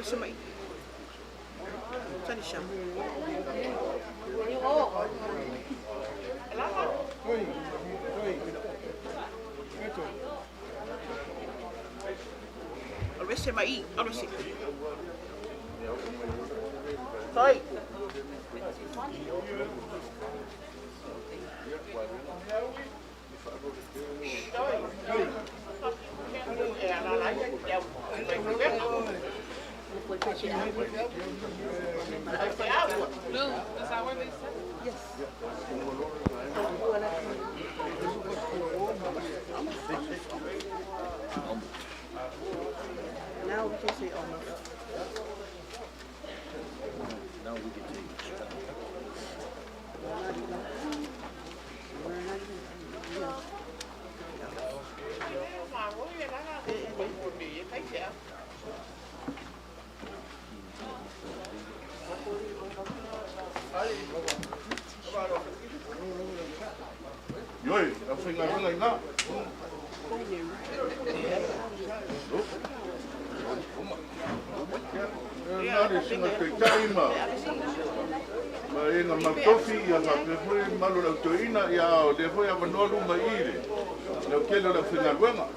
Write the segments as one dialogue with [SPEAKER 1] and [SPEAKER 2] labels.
[SPEAKER 1] se mai. Tani sham. Alwe se mai, alwe se. Sai.
[SPEAKER 2] Blue, is that where they sit?
[SPEAKER 1] Yes. Now we can say almost.
[SPEAKER 3] Now we can take it.
[SPEAKER 4] Yoi, a whinga runga i ngā. Nāre singa te taima. Ma e ngā mautofi i a ngā pehoi malu lau toina i a o te hoi a manoa runga i re. Lau kele la whinga runga.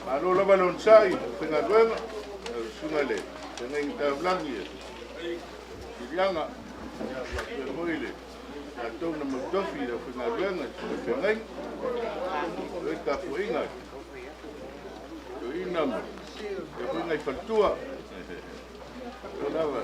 [SPEAKER 4] Alo lava lon sai, whinga ruenga, sunga le, tena i tau langi e. I rianga, ia wak hoile, ia tau na mautofi da whinga ruenga, sunga whengai, oi ka puinga. Tau inam, e whinga i whantua. O lava.